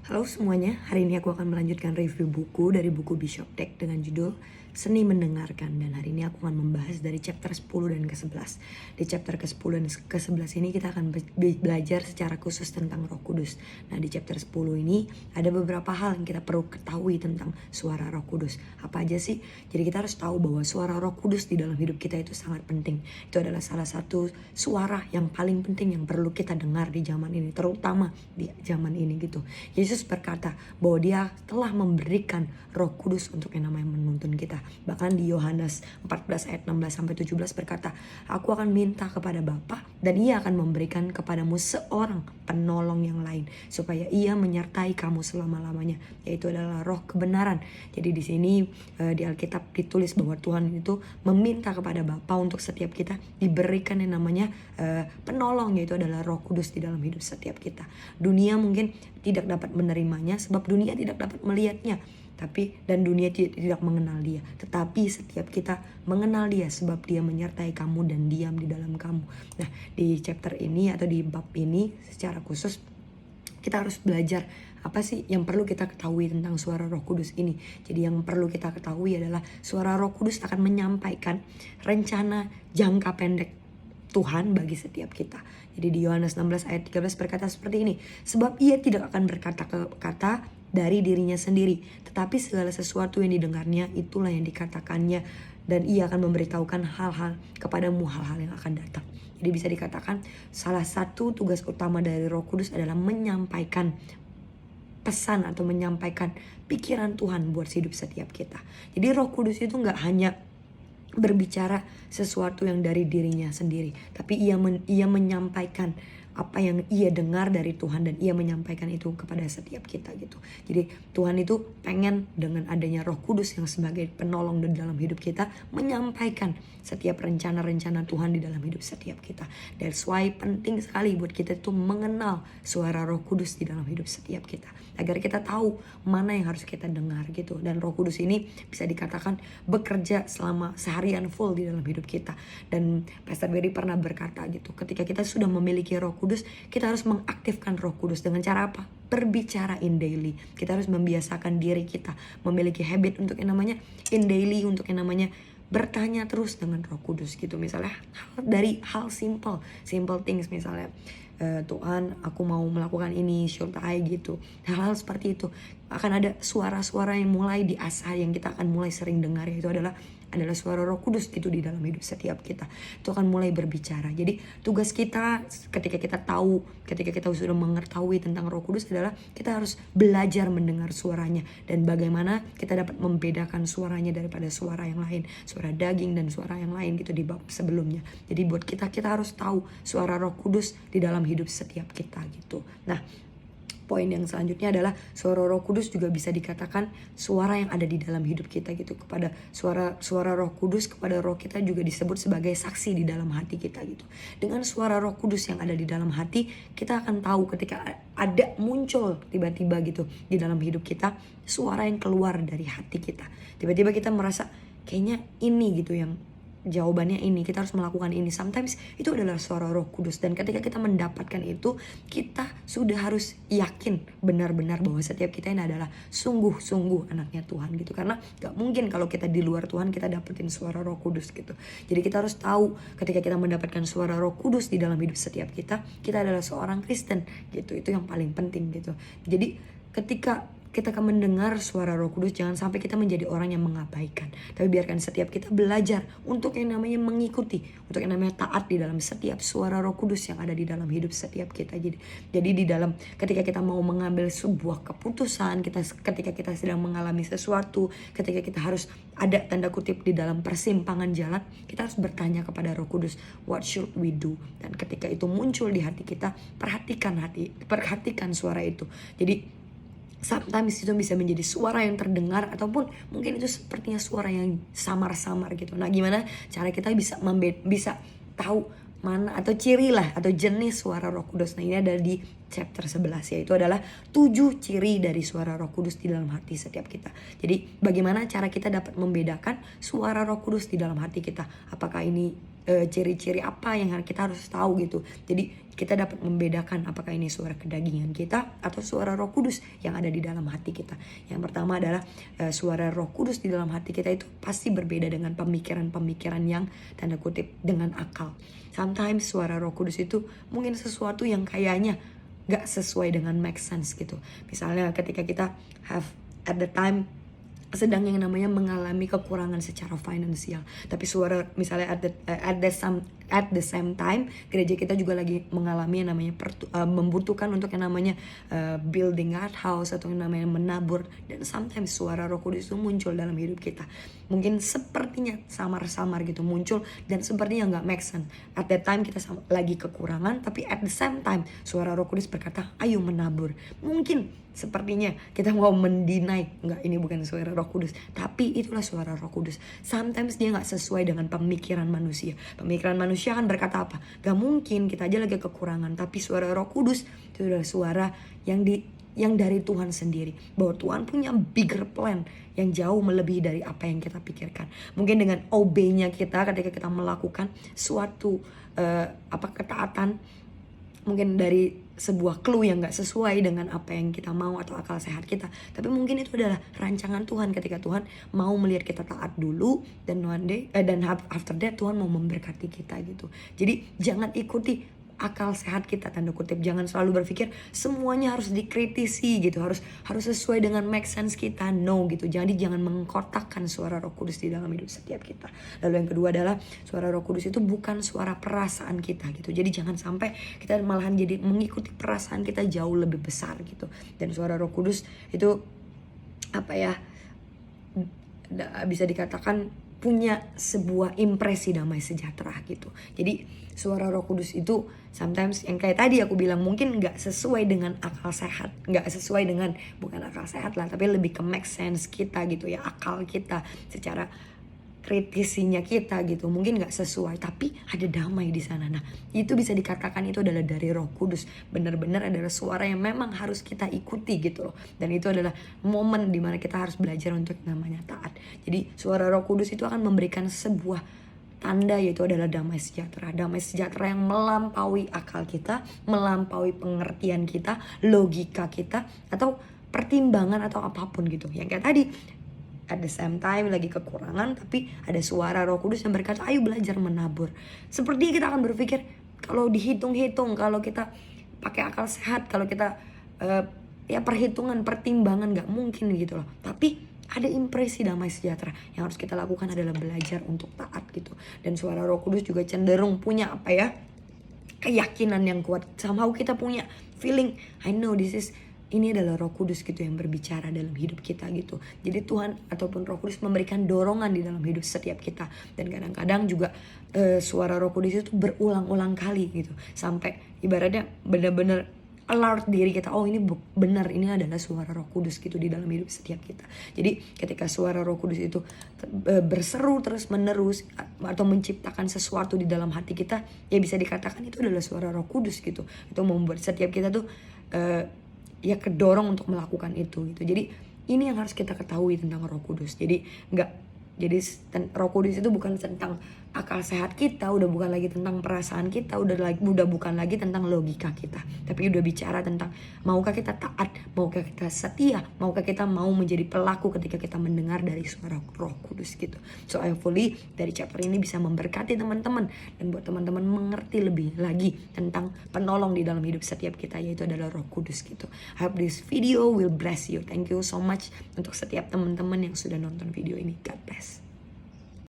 Halo semuanya, hari ini aku akan melanjutkan review buku dari buku Bishop Dek dengan judul Seni Mendengarkan. Dan hari ini aku akan membahas dari chapter 10 dan ke-11. Di chapter ke-10 dan ke-11 ini kita akan belajar secara khusus tentang Roh Kudus. Nah, di chapter 10 ini ada beberapa hal yang kita perlu ketahui tentang suara Roh Kudus. Apa aja sih? Jadi kita harus tahu bahwa suara Roh Kudus di dalam hidup kita itu sangat penting. Itu adalah salah satu suara yang paling penting yang perlu kita dengar di zaman ini, terutama di zaman ini gitu. Yesus berkata bahwa dia telah memberikan Roh Kudus untuk yang namanya menuntun kita. Bahkan di Yohanes 14 ayat 16 sampai 17 berkata, "Aku akan minta kepada Bapa dan ia akan memberikan kepadamu seorang penolong yang lain supaya ia menyertai kamu selama-lamanya, yaitu adalah Roh kebenaran." Jadi di sini di Alkitab ditulis bahwa Tuhan itu meminta kepada Bapa untuk setiap kita diberikan yang namanya penolong, yaitu adalah Roh Kudus di dalam hidup setiap kita. Dunia mungkin tidak dapat menerimanya sebab dunia tidak dapat melihatnya, dan dunia tidak mengenal dia. Tetapi setiap kita mengenal dia sebab dia menyertai kamu dan diam di dalam kamu. Nah, di chapter ini atau di bab ini secara khusus kita harus belajar apa sih yang perlu kita ketahui tentang suara Roh Kudus ini. Jadi yang perlu kita ketahui adalah suara Roh Kudus akan menyampaikan rencana jangka pendek Tuhan bagi setiap kita. Jadi di Yohanes 16 ayat 13 berkata seperti ini, "Sebab ia tidak akan berkata-kata dari dirinya sendiri, tetapi segala sesuatu yang didengarnya itulah yang dikatakannya, dan ia akan memberitahukan hal-hal kepadamu, hal-hal yang akan datang." Jadi bisa dikatakan salah satu tugas utama dari Roh Kudus adalah menyampaikan pesan atau menyampaikan pikiran Tuhan buat hidup setiap kita. Jadi Roh Kudus itu nggak hanya berbicara sesuatu yang dari dirinya sendiri, tapi ia menyampaikan apa yang ia dengar dari Tuhan dan ia menyampaikan itu kepada setiap kita gitu. Jadi Tuhan itu pengen dengan adanya Roh Kudus yang sebagai penolong di dalam hidup kita menyampaikan setiap rencana-rencana Tuhan di dalam hidup setiap kita. That's why penting sekali buat kita itu mengenal suara Roh Kudus di dalam hidup setiap kita, agar kita tahu mana yang harus kita dengar gitu. Dan Roh Kudus ini bisa dikatakan bekerja selama seharian full di dalam hidup kita. Dan Pastor Berry pernah berkata gitu, ketika kita sudah memiliki Roh Kudus, kita harus mengaktifkan Roh Kudus dengan cara apa? Berbicara in daily. Kita harus membiasakan diri kita memiliki habit untuk yang namanya in daily, untuk yang namanya bertanya terus dengan Roh Kudus gitu. Misalnya dari hal simple things, misalnya Tuhan aku mau melakukan ini, should I gitu. Hal-hal seperti itu akan ada suara-suara yang mulai diasah, yang kita akan mulai sering dengar, yaitu adalah suara Roh Kudus itu di dalam hidup setiap kita. Itu akan mulai berbicara. Jadi tugas kita ketika kita sudah mengetahui tentang Roh Kudus adalah kita harus belajar mendengar suaranya dan bagaimana kita dapat membedakan suaranya daripada suara yang lain, suara daging dan suara yang lain gitu di bab sebelumnya. Jadi buat kita harus tahu suara Roh Kudus di dalam hidup setiap kita gitu. Nah, poin yang selanjutnya adalah suara Roh Kudus juga bisa dikatakan suara yang ada di dalam hidup kita gitu. Kepada suara Roh Kudus kepada roh kita juga disebut sebagai saksi di dalam hati kita gitu. Dengan suara Roh Kudus yang ada di dalam hati, kita akan tahu ketika ada muncul tiba-tiba gitu di dalam hidup kita suara yang keluar dari hati kita. Tiba-tiba kita merasa kayaknya ini gitu yang jawabannya ini, kita harus melakukan ini. Sometimes itu adalah suara Roh Kudus, dan ketika kita mendapatkan itu, kita sudah harus yakin benar-benar bahwa setiap kita ini adalah sungguh-sungguh anaknya Tuhan gitu. Karena gak mungkin kalau kita di luar Tuhan kita dapetin suara Roh Kudus gitu. Jadi kita harus tahu ketika kita mendapatkan suara Roh Kudus di dalam hidup setiap kita adalah seorang Kristen gitu. Itu yang paling penting gitu. Jadi ketika kita akan mendengar suara Roh Kudus, jangan sampai kita menjadi orang yang mengabaikan. Tapi biarkan setiap kita belajar untuk yang namanya mengikuti, untuk yang namanya taat di dalam setiap suara Roh Kudus yang ada di dalam hidup setiap kita. Jadi di dalam ketika kita mau mengambil sebuah keputusan, ketika kita sedang mengalami sesuatu, ketika kita harus ada tanda kutip di dalam persimpangan jalan, kita harus bertanya kepada Roh Kudus, what should we do? Dan ketika itu muncul di hati kita, perhatikan suara itu. Jadi sometimes itu bisa menjadi suara yang terdengar, ataupun mungkin itu sepertinya suara yang samar-samar gitu. Nah, gimana cara kita bisa tahu mana atau ciri lah atau jenis suara Roh Kudus? Nah, ini ada di chapter 11, yaitu adalah 7 ciri dari suara Roh Kudus di dalam hati setiap kita. Jadi bagaimana cara kita dapat membedakan suara Roh Kudus di dalam hati kita? Apakah ini ciri-ciri apa yang kita harus tahu gitu. Jadi kita dapat membedakan apakah ini suara kedagingan kita atau suara Roh Kudus yang ada di dalam hati kita. Yang pertama adalah suara Roh Kudus di dalam hati kita itu pasti berbeda dengan pemikiran-pemikiran yang tanda kutip dengan akal. Sometimes suara Roh Kudus itu mungkin sesuatu yang kayaknya gak sesuai dengan make sense gitu. Misalnya ketika kita have at the time sedang yang namanya mengalami kekurangan secara finansial, tapi suara misalnya at the same time gereja kita juga lagi mengalami yang namanya membutuhkan untuk yang namanya building art house atau yang namanya menabur, dan sometimes suara Roh Kudus itu muncul dalam hidup kita mungkin sepertinya samar-samar gitu muncul dan sepertinya nggak make sense. At that time kita lagi kekurangan, tapi at the same time suara Roh Kudus berkata ayo menabur. Mungkin sepertinya kita mau mendinai, enggak, ini bukan suara Roh Kudus, tapi itulah suara Roh Kudus. Sometimes dia nggak sesuai dengan pemikiran manusia. Pemikiran manusia kan berkata apa? Gak mungkin, kita aja lagi kekurangan. Tapi suara Roh Kudus itu adalah suara yang dari Tuhan sendiri, bahwa Tuhan punya bigger plan yang jauh melebihi dari apa yang kita pikirkan. Mungkin dengan obey-nya kita ketika kita melakukan suatu ketaatan, mungkin dari sebuah clue yang gak sesuai dengan apa yang kita mau atau akal sehat kita, tapi mungkin itu adalah rancangan Tuhan ketika Tuhan mau melihat kita taat dulu, dan one day dan after that Tuhan mau memberkati kita gitu. Jadi jangan ikuti akal sehat kita, tanda kutip. Jangan selalu berpikir semuanya harus dikritisi gitu, harus sesuai dengan make sense kita. No gitu. Jadi jangan mengkotakkan suara Roh Kudus di dalam hidup setiap kita. Lalu yang kedua adalah suara Roh Kudus itu bukan suara perasaan kita gitu. Jadi jangan sampai kita malahan jadi mengikuti perasaan kita jauh lebih besar gitu. Dan suara Roh Kudus itu bisa dikatakan punya sebuah impresi damai sejahtera gitu. Jadi suara Roh Kudus itu sometimes yang kayak tadi aku bilang mungkin gak sesuai dengan akal sehat, gak sesuai dengan, bukan akal sehat lah, tapi lebih ke make sense kita gitu ya, akal kita secara kritisinya kita gitu, mungkin gak sesuai, tapi ada damai di sana. Nah itu bisa dikatakan itu adalah dari Roh Kudus, benar-benar adalah suara yang memang harus kita ikuti gitu loh. Dan itu adalah momen dimana kita harus belajar untuk namanya taat. Jadi suara Roh Kudus itu akan memberikan sebuah tanda, yaitu adalah damai sejahtera. Damai sejahtera yang melampaui akal kita, melampaui pengertian kita, logika kita, atau pertimbangan atau apapun gitu. Yang kayak tadi, at the same time lagi kekurangan, tapi ada suara Roh Kudus yang berkata ayo belajar menabur. Sepertinya kita akan berpikir, kalau dihitung-hitung, kalau kita pakai akal sehat, kalau kita perhitungan, pertimbangan, gak mungkin gitu loh. Tapi ada impresi damai sejahtera. Yang harus kita lakukan adalah belajar untuk taat gitu. Dan suara Roh Kudus juga cenderung punya keyakinan yang kuat. Somehow kita punya feeling, I know ini adalah Roh Kudus gitu yang berbicara dalam hidup kita gitu. Jadi Tuhan ataupun Roh Kudus memberikan dorongan di dalam hidup setiap kita. Dan kadang-kadang juga suara Roh Kudus itu berulang-ulang kali gitu, sampai ibaratnya benar-benar alert diri kita, oh ini benar, ini adalah suara Roh Kudus gitu di dalam hidup setiap kita. Jadi ketika suara Roh Kudus itu berseru terus menerus atau menciptakan sesuatu di dalam hati kita, ya bisa dikatakan itu adalah suara Roh Kudus gitu. Itu membuat setiap kita tuh kedorong untuk melakukan itu gitu. Jadi ini yang harus kita ketahui tentang Roh Kudus. Jadi Roh Kudus itu bukan tentang akal sehat kita, udah bukan lagi tentang perasaan kita, udah bukan lagi tentang logika kita, tapi udah bicara tentang maukah kita taat, maukah kita setia, maukah kita mau menjadi pelaku ketika kita mendengar dari suara Roh Kudus gitu. So hopefully dari chapter ini bisa memberkati teman-teman dan buat teman-teman mengerti lebih lagi tentang penolong di dalam hidup setiap kita, yaitu adalah Roh Kudus gitu. I hope this video will bless you. Thank you so much untuk setiap teman-teman yang sudah nonton video ini. God bless.